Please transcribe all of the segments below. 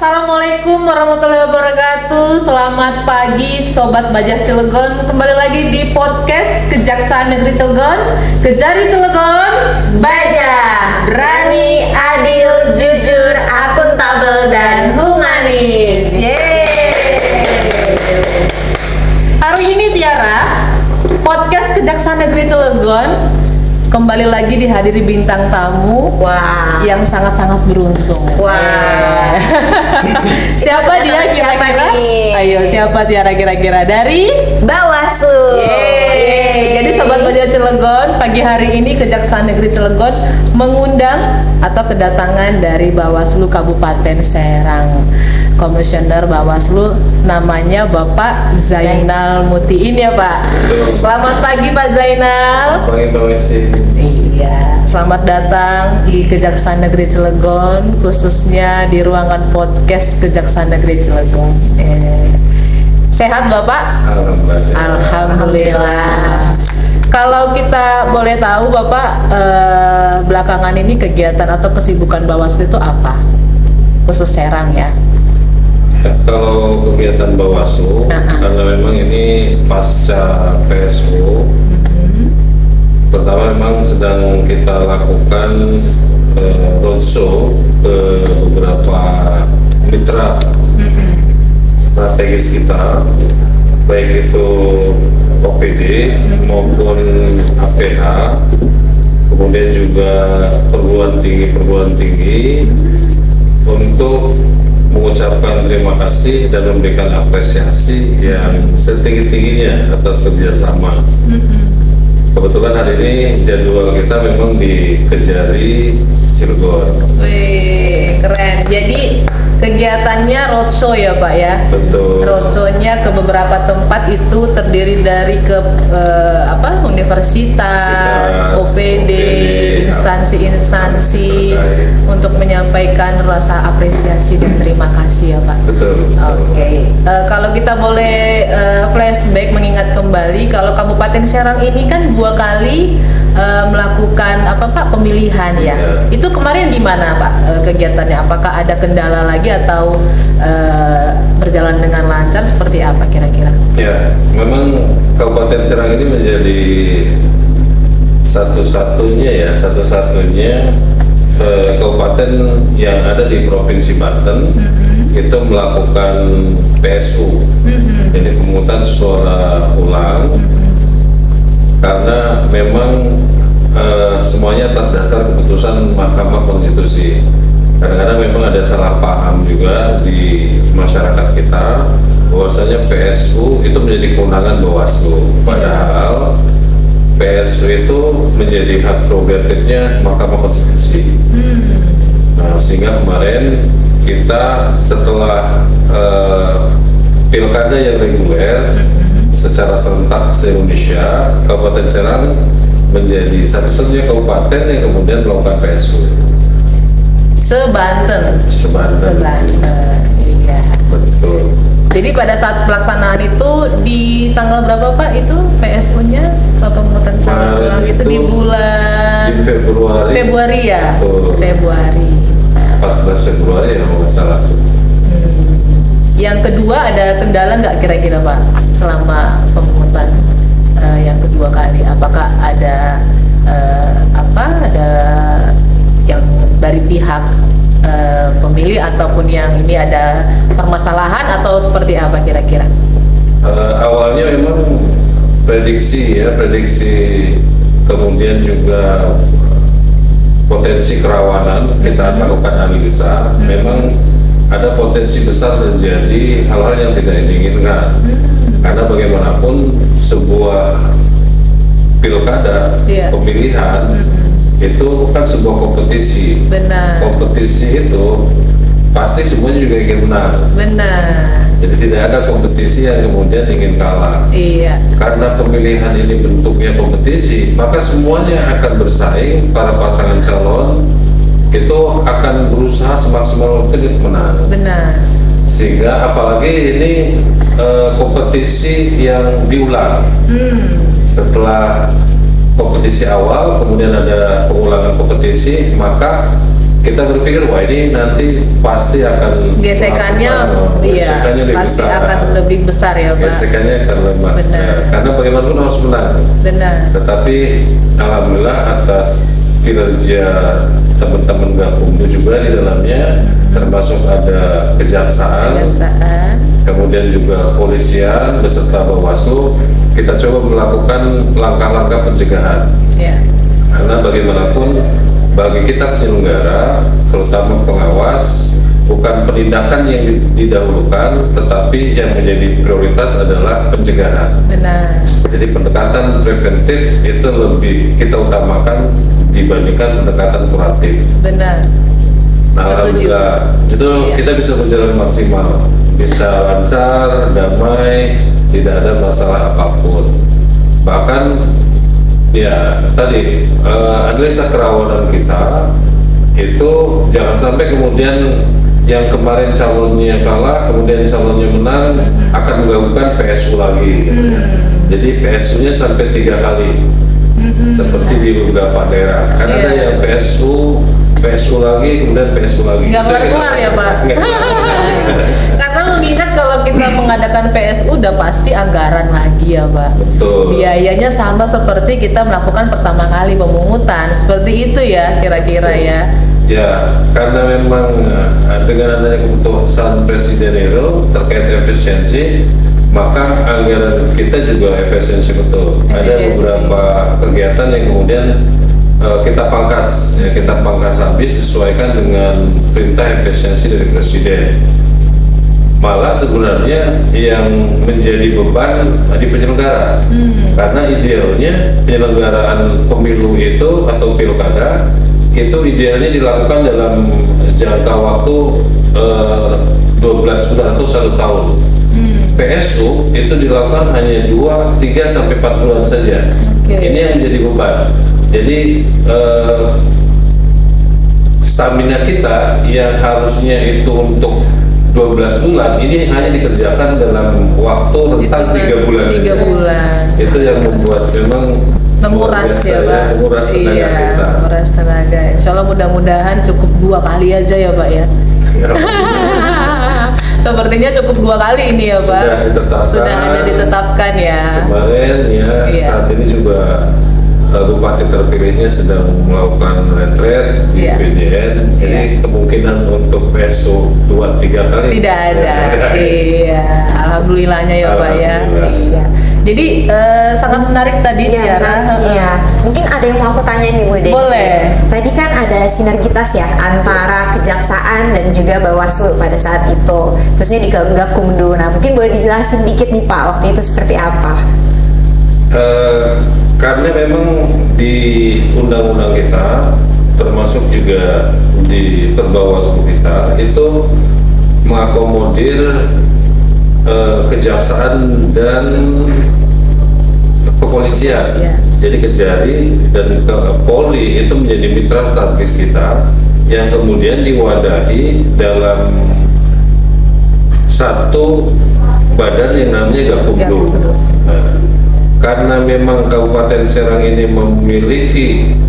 Assalamualaikum warahmatullahi wabarakatuh. Selamat pagi Sobat Bajah Cilegon. Kembali lagi di podcast Kejaksaan Negeri Cilegon. Kejari Cilegon, Bajah, berani, adil, jujur, akuntabel, dan humanis. Yeay. Hari ini Tiara, podcast Kejaksaan Negeri Cilegon kembali lagi dihadiri bintang tamu yang sangat-sangat beruntung. Siapa dia kira-kira? Ayo, siapa Tiara kira-kira? Dari Bawaslu. Jadi Sobat Bajah Cilegon, pagi hari ini Kejaksaan Negeri Cilegon mengundang atau kedatangan dari Bawaslu Kabupaten Serang. Komisioner Bawaslu namanya Bapak Zainal Mutiin ya Pak. Selamat pagi Pak Zainal. Pagi Mbak Wesi. Iya, selamat datang di Kejaksaan Negeri Cilegon, khususnya di ruangan podcast Kejaksaan Negeri Cilegon. Sehat Bapak? Alhamdulillah. Alhamdulillah. Kalau kita boleh tahu Bapak, belakangan ini kegiatan atau kesibukan Bawaslu itu apa? Khusus Serang ya? Kalau kegiatan Bawaslu, karena memang ini pasca PSU, pertama memang sedang kita lakukan roadshow ke beberapa mitra strategis kita, baik itu OPD maupun APH, kemudian juga perguruan tinggi untuk mengucapkan terima kasih dan memberikan apresiasi yang setinggi-tingginya atas kerjasama. Kebetulan hari ini jadwal kita memang di Kejari, Cilegon. Wih, keren. Jadi kegiatannya roadshow ya Pak ya? Betul. Roadshow-nya ke beberapa tempat itu terdiri dari universitas, OPD, instansi-instansi untuk menyampaikan rasa apresiasi dan terima kasih ya Pak. Betul. Oke. Kalau kita boleh flashback mengingat kembali, kalau Kabupaten Serang ini kan 2 kali melakukan pemilihan ya. Itu kemarin gimana Pak kegiatannya? Apakah ada kendala lagi atau berjalan dengan lancar, seperti apa kira-kira? Ya, memang Kabupaten Serang ini menjadi satu-satunya kabupaten yang ada di Provinsi Banten itu melakukan PSU, jadi pemungutan suara ulang, karena memang semuanya atas dasar keputusan Mahkamah Konstitusi. Kadang-kadang memang ada salah paham juga di masyarakat kita bahwasanya PSU itu menjadi kewenangan Bawaslu, padahal PSU itu menjadi hak prerogatifnya Mahkamah Konstitusi. Nah, sehingga kemarin kita setelah pilkada yang reguler secara serentak se-Indonesia, Kabupaten Serang menjadi satu-satunya kabupaten yang kemudian melakukan PSU. Sebanten. Iya. Betul. Jadi pada saat pelaksanaan itu di tanggal berapa Pak itu PSU-nya pemungutan suara ulang itu di bulan Februari ya? Betul. Februari. 14 Februari ya kalau nggak salah. Yang kedua ada kendala nggak kira-kira Pak selama pemungutan yang kedua kali? Apakah ada ada yang dari pihak pemilih ataupun yang ini ada permasalahan atau seperti apa kira-kira? Awalnya memang prediksi, kemudian juga potensi kerawanan kita lakukan analisa. Memang ada potensi besar terjadi hal-hal yang tidak diinginkan, karena bagaimanapun sebuah pilkada pemilihan itu kan sebuah kompetisi. Benar. Kompetisi itu pasti semuanya juga ingin menang. Benar. Jadi tidak ada kompetisi yang kemudian ingin kalah. Iya. Karena pemilihan ini bentuknya kompetisi, maka semuanya akan bersaing. Para pasangan calon itu akan berusaha semaksimal mungkin untuk menang. Benar. Sehingga apalagi ini kompetisi yang diulang. Setelah kompetisi awal, kemudian ada pengulangan kompetisi, maka kita berpikir wah ini nanti pasti akan Gesekannya, iya, gesekannya lebih pasti besar. akan lebih besar ya Pak. Gesekannya akan lemas. Benar. Karena bagaimanapun harus menang. Benar. Tetapi alhamdulillah atas kinerja teman-teman Gakumdu juga di dalamnya, termasuk ada kejaksaan, kemudian juga kepolisian beserta Bawaslu, kita coba melakukan langkah-langkah pencegahan. Ya. Karena bagaimanapun bagi kita penyelenggara, terutama pengawas, bukan penindakan yang didahulukan, tetapi yang menjadi prioritas adalah pencegahan. Benar. Jadi pendekatan preventif itu lebih kita utamakan dibandingkan pendekatan kuratif. Benar. Nah, Setuju. alhamdulillah itu Iya. kita bisa berjalan maksimal, bisa lancar, damai, tidak ada masalah apapun. Bahkan ya tadi analisa kerawanan kita itu jangan sampai kemudian yang kemarin calonnya kalah, kemudian calonnya menang akan menggabungkan PSU lagi. Jadi PSU-nya sampai 3 kali, seperti di beberapa daerah. Karena ada yang PSU lagi, kemudian PSU lagi. Nggak kelar-kelar ya Pak. Karena mengingat kalau kita mengadakan PSU udah pasti anggaran lagi ya Pak. Betul. Biayanya sama seperti kita melakukan pertama kali pemungutan, seperti itu ya kira-kira ya. Ya, karena memang dengan adanya keputusan Presiden itu terkait efisiensi, maka anggaran kita juga efisiensi betul. Ada beberapa kegiatan yang kemudian kita pangkas, ya kita pangkas habis sesuaikan dengan perintah efisiensi dari Presiden. Malah sebenarnya yang menjadi beban di penyelenggara, karena idealnya penyelenggaraan pemilu itu atau pilkada itu idealnya dilakukan dalam jangka waktu 12 bulan atau 1 tahun. PSU itu dilakukan hanya 2, 3 sampai 4 bulan saja. Ini yang menjadi beban. Jadi stamina kita yang harusnya itu untuk 12 bulan ini hanya dikerjakan dalam waktu rentang 3 bulan. 3 bulan. Itu yang membuat memang Menguras ya Pak. menguras tenaga kita. Menguras tenaga. Insya Allah mudah-mudahan cukup 2 kali aja ya Pak ya. Sepertinya cukup 2 kali ini ya Pak. Sudah ada ditetapkan ya. Kemarin ya saat ini juga Bupati terpilihnya sedang melakukan retret di PJN, jadi kemungkinan untuk PSU 2-3 kali tidak ada. Iya, alhamdulillahnya ya Pak ya. Iya. Jadi sangat menarik tadi Tiara. Iya. Mungkin ada yang mau aku tanya nih Bu Desi. Boleh. Tadi kan ada sinergitas ya antara kejaksaan dan juga Bawaslu pada saat itu, khususnya di Gakumdu. Nah, mungkin boleh dijelasin dikit nih Pak, waktu itu seperti apa? Karena memang di undang-undang kita, termasuk juga di Perbawaslu kita, itu mengakomodir kejaksaan dan kepolisian. Jadi Kejari dan Polri itu menjadi mitra strategis kita yang kemudian diwadahi dalam satu badan yang namanya Gakumdu. Nah, karena memang Kabupaten Serang ini memiliki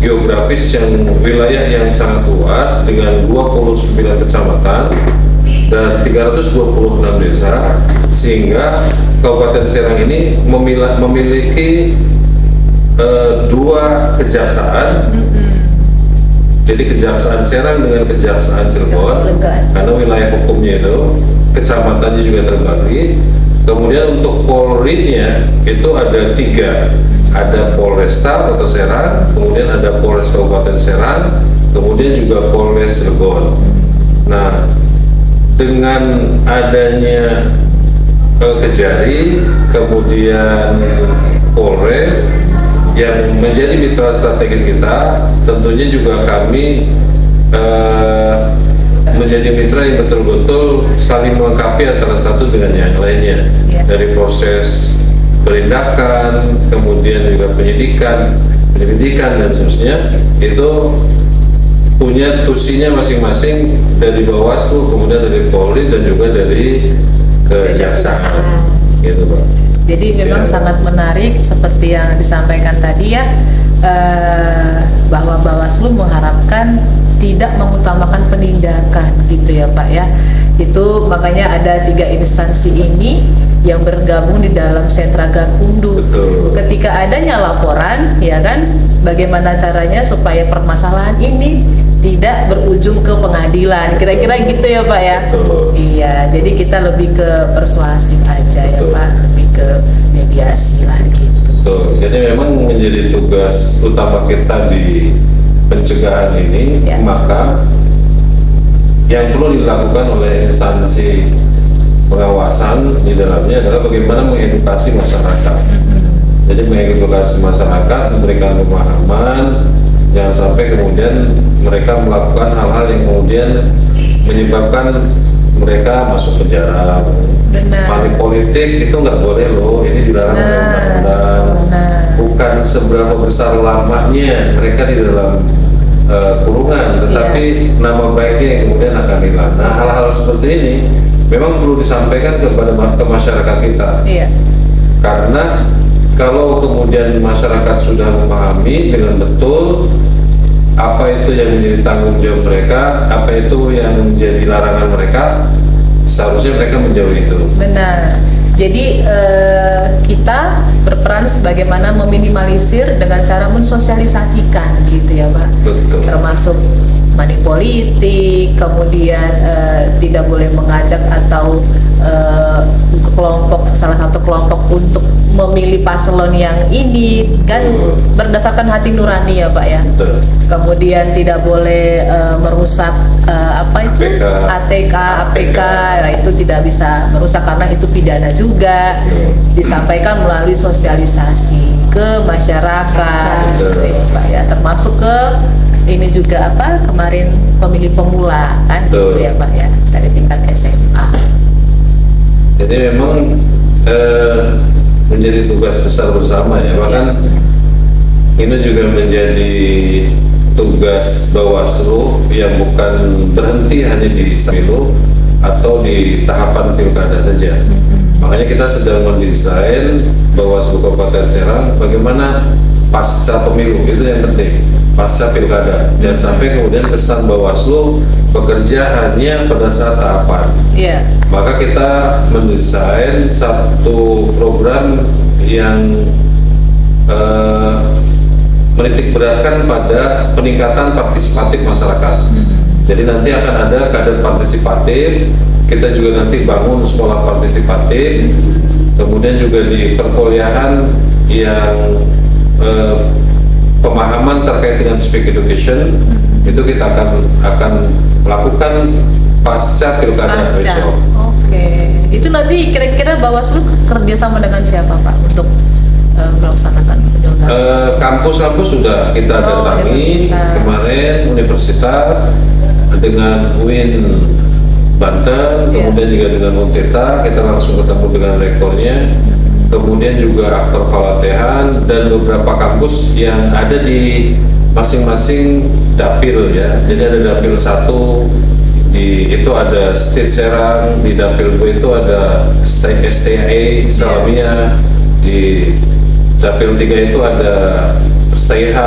geografis yang wilayah yang sangat luas dengan 29 kecamatan dan 326 desa, sehingga Kabupaten Serang ini memiliki 2 kejaksaan. Jadi Kejaksaan Serang dengan Kejaksaan Cilegon, karena wilayah hukumnya itu kecamatannya juga terbagi. Kemudian untuk Polri-nya itu ada 3, ada Polresta Kota Serang, kemudian ada Polres Kabupaten Serang, kemudian juga Polres Cilegon. Nah, dengan adanya Kejari, kemudian Polres yang menjadi mitra strategis kita, tentunya juga kami menjadi mitra yang betul-betul saling melengkapi antara satu dengan yang lainnya. Dari proses penindakan, kemudian juga penyelidikan dan seterusnya, itu punya tusinya masing-masing, dari Bawaslu, kemudian dari Polri dan juga dari Kejaksaan. Gitu Pak. Jadi memang sangat menarik seperti yang disampaikan tadi ya, bahwa Bawaslu mengharapkan tidak mengutamakan penindakan gitu ya Pak ya. Itu makanya ada 3 instansi ini yang bergabung di dalam sentra Gakumdu. Betul. Ketika adanya laporan, ya kan, bagaimana caranya supaya permasalahan ini tidak berujung ke pengadilan, kira-kira gitu ya Pak ya. Betul. Iya, jadi kita lebih ke persuasif aja ya Betul. Pak, lebih ke mediasi lah gitu. Betul. Jadi memang menjadi tugas utama kita di pencegahan ini, Ya. maka yang perlu dilakukan oleh instansi pengawasan di dalamnya adalah bagaimana mengedukasi masyarakat. Jadi mengedukasi masyarakat, memberikan pemahaman, jangan sampai kemudian mereka melakukan hal-hal yang kemudian menyebabkan mereka masuk penjara. Benar. Money politik itu nggak boleh loh, ini dilarang oleh undang-undang. Benar. Bukan seberapa besar lamanya mereka di dalam kurungan, tetapi nama baiknya yang kemudian akan hilang. Nah, hal-hal seperti ini memang perlu disampaikan kepada ke masyarakat kita. Iya. Karena kalau kemudian masyarakat sudah memahami dengan betul apa itu yang menjadi tanggung jawab mereka, apa itu yang menjadi larangan mereka, seharusnya mereka menjauhi itu. Benar. Jadi kita berperan sebagaimana meminimalisir dengan cara mensosialisasikan gitu ya Pak. Betul. Termasuk money politik, kemudian tidak boleh mengajak atau salah satu kelompok untuk memilih paslon yang ini kan berdasarkan hati nurani ya Pak ya. Betul. Kemudian tidak boleh merusak apa itu APK. APK, nah, itu tidak bisa merusak karena itu pidana juga. Disampaikan melalui sosialisasi ke masyarakat, gitu ya, Pak ya, termasuk ke ini juga apa kemarin pemilih pemula kan gitu ya Pak ya dari tingkat SMA. Jadi memang menjadi tugas besar bersama ya, bahkan ini juga menjadi tugas Bawaslu yang bukan berhenti hanya di pemilu atau di tahapan pilkada saja. Makanya kita sedang mendesain Bawaslu Kabupaten Serang bagaimana pasca pemilu, itu yang penting, pasca pilkada. Jangan sampai kemudian kesan Bawaslu bekerja hanya pada saat tahapan. Iya. Maka kita mendesain satu program yang menitik beratkan pada peningkatan partisipatif masyarakat. Jadi nanti akan ada kader partisipatif, kita juga nanti bangun sekolah partisipatif, kemudian juga di perkuliahan yang pemahaman terkait dengan civic education itu kita akan lakukan pasca pilkada besok. Oke. Itu nanti kira-kira Bawaslu kerjasama dengan siapa Pak untuk melaksanakan pilkada? Kampus-kampus sudah kita datangi kemarin, universitas dengan UIN Banten, kemudian juga dengan Untirta, kita langsung ketemu dengan rektornya, kemudian juga aktor Falatehan dan beberapa kampus yang ada di masing-masing dapil ya. Jadi ada dapil 1 itu ada State Serang, di dapil 2 itu ada STA Salamia, di dapil 3 itu ada STH,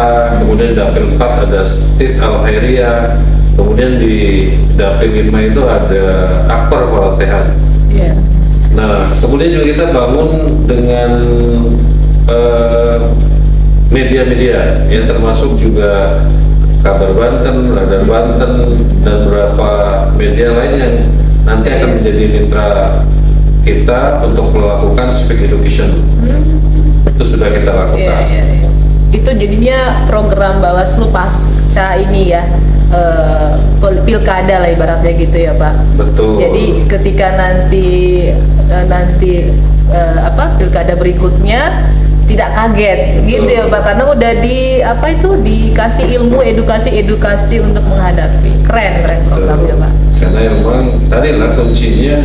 kemudian dapil 4 ada State Al Khairia, kemudian di dapil 5 itu ada Akbar Falatehan. Iya. Nah, kemudian juga kita bangun dengan media-media yang termasuk juga Kabar Banten, Radar Banten, dan beberapa media lain yang nanti akan menjadi mitra kita untuk melakukan civic education. Itu sudah kita lakukan. Iya. Itu jadinya program Bawaslu pasca ini ya, pilkada lah ibaratnya gitu ya Pak. Betul. Jadi ketika nanti pilkada berikutnya tidak kaget gitu ya Pak, karena udah dikasih ilmu edukasi untuk menghadapi. Keren programnya Pak. Karena memang tadi lah kuncinya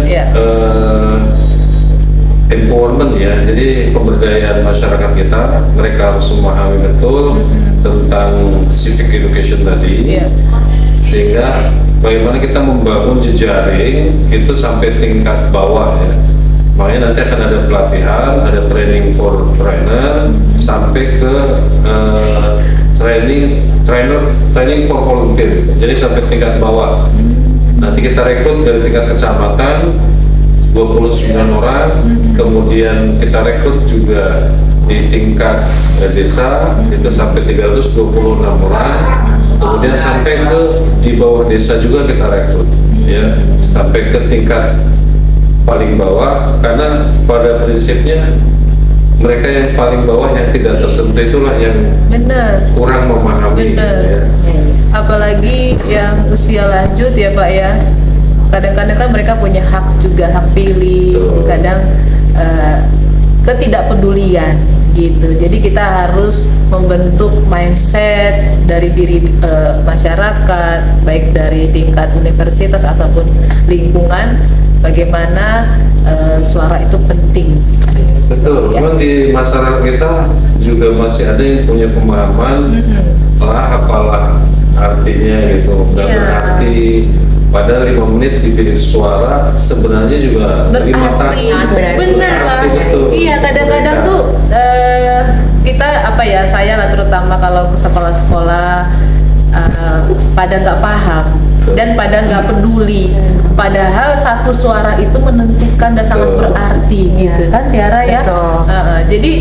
empowerment ya, jadi pemberdayaan masyarakat kita, mereka harus memahami betul tentang civic education tadi, sehingga bagaimana kita membangun jejaring itu sampai tingkat bawah ya. Makanya nanti akan ada pelatihan, ada training for trainer sampai ke training for volunteer. Jadi sampai tingkat bawah. Nanti kita rekrut dari tingkat kecamatan 29 orang, kemudian kita rekrut juga di tingkat desa itu sampai 326 orang, kemudian sampai ke di bawah desa juga kita rekrut, ya, sampai ke tingkat paling bawah, karena pada prinsipnya mereka yang paling bawah yang tidak tersentuh itulah yang Benar. kurang memahami. Benar. Ya. Apalagi yang usia lanjut ya Pak ya. Kadang-kadang kan mereka punya hak juga, hak pilih. Betul. Kadang ketidakpedulian gitu. Jadi kita harus membentuk mindset dari diri masyarakat, baik dari tingkat universitas ataupun lingkungan, bagaimana suara itu penting. Betul, Ya. memang di masyarakat kita juga masih ada yang punya pemahaman lah apalah artinya gitu, nggak Iya. berarti. Padahal 5 menit di bilik suara sebenarnya juga 5 tahun. Sangat berarti. Benar Pak. Betul. Iya, kadang-kadang tuh kita apa ya, saya lah terutama kalau ke sekolah-sekolah pada nggak paham dan pada nggak peduli. Padahal satu suara itu menentukan dan sangat Betul. berarti gitu kan Tiara ya. Betul. Jadi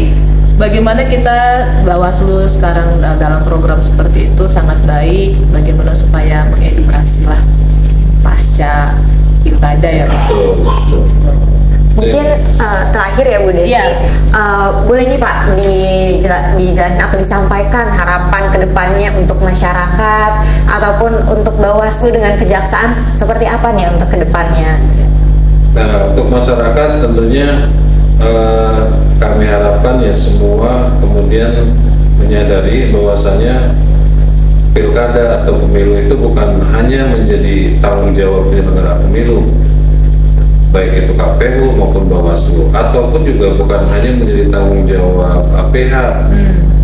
bagaimana kita Bawaslu sekarang dalam program seperti itu sangat baik. Bagaimana supaya mengedukasi lah pasca pilkada ya Pak. Betul. Mungkin terakhir ya Bu Desi, Iya. boleh nih Pak dijelasin atau disampaikan harapan kedepannya untuk masyarakat ataupun untuk Bawaslu dengan Kejaksaan seperti apa nih untuk kedepannya? Nah, untuk masyarakat tentunya kami harapkan ya semua kemudian menyadari bahwasanya pilkada atau pemilu itu bukan hanya menjadi tanggung jawab penyelenggara pemilu, baik itu KPU maupun Bawaslu, ataupun juga bukan hanya menjadi tanggung jawab APH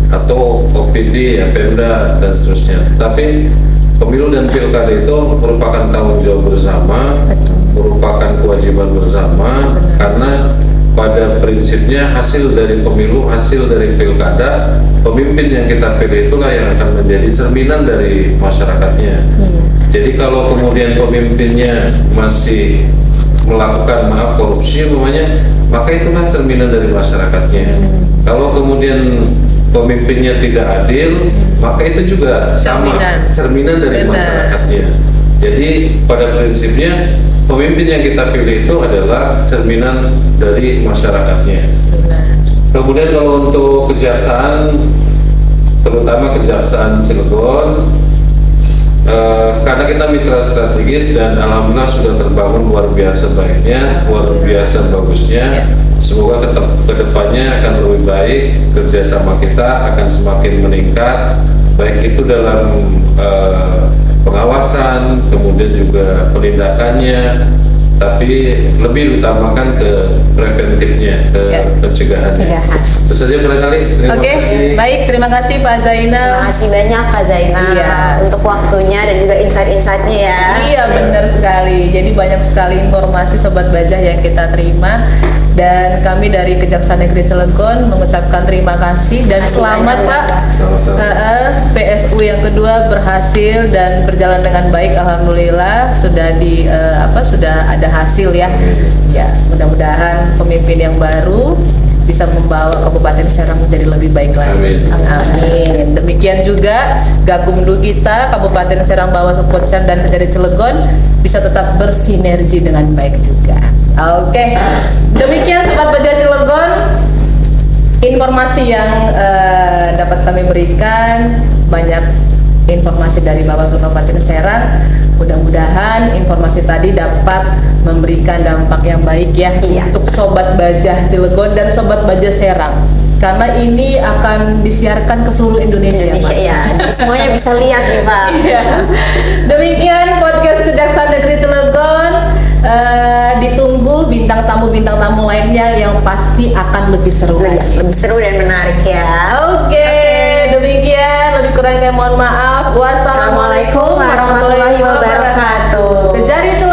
atau OPD, ya, Pemda dan seterusnya. Tapi pemilu dan pilkada itu merupakan tanggung jawab bersama, merupakan kewajiban bersama, karena pada prinsipnya hasil dari pemilu, hasil dari pilkada, pemimpin yang kita pilih itulah yang akan menjadi cerminan dari masyarakatnya. Jadi kalau kemudian pemimpinnya masih melakukan korupsi umpamanya, maka itulah cerminan dari masyarakatnya. Kalau kemudian pemimpinnya tidak adil, maka itu juga sama cerminan dari Benar. masyarakatnya. Jadi pada prinsipnya pemimpin yang kita pilih itu adalah cerminan dari masyarakatnya. Benar. Kemudian kalau untuk kejaksaan, terutama Kejaksaan Cilegon, karena kita mitra strategis dan alhamdulillah sudah terbangun luar biasa baiknya, luar biasa bagusnya. Semoga kedepannya akan lebih baik, kerjasama kita akan semakin meningkat, baik itu dalam pengawasan, kemudian juga penindakannya, tapi lebih utamakan ke preventifnya, ke pencegahannya. Pencegahan. Itu saja barangkali. Terima Oke, kasih. baik, terima kasih Pak Zainal. Terima kasih banyak Kak Zainal Iya. untuk waktunya dan juga insight-insightnya ya. Iya benar sekali. Jadi banyak sekali informasi Sobat Bajah yang kita terima, dan kami dari Kejaksaan Negeri Cilegon mengucapkan terima kasih dan selamat Pak. Sama-sama. PSU yang kedua berhasil dan berjalan dengan baik, alhamdulillah. Sudah sudah ada hasil ya. Ya, mudah-mudahan pemimpin yang baru bisa membawa Kabupaten Serang menjadi lebih baik lagi. Amin. Amin. Demikian juga Gakumdu kita Kabupaten Serang, Bawaslu Kepolisian dan Kejari Cilegon bisa tetap bersinergi dengan baik juga. Oke. Demikian Sobat Bajah Cilegon, informasi yang dapat kami berikan. Banyak informasi dari Bawaslu Kabupaten Serang. Mudah-mudahan informasi tadi dapat memberikan dampak yang baik ya untuk Sobat Bajah Cilegon dan Sobat Bajah Serang. Karena ini akan disiarkan ke seluruh Indonesia Pak. Ya. Semuanya bisa lihat nih Pak. Iya. Demikian podcast Kejaksaan Negeri Cilegon. Ditunggu bintang tamu lainnya yang pasti akan lebih seru lagi. Lebih seru dan menarik ya. Oke, demikian, lebih kurangnya mohon maaf. Wassalamualaikum warahmatullahi wabarakatuh. Kejari Cilegon.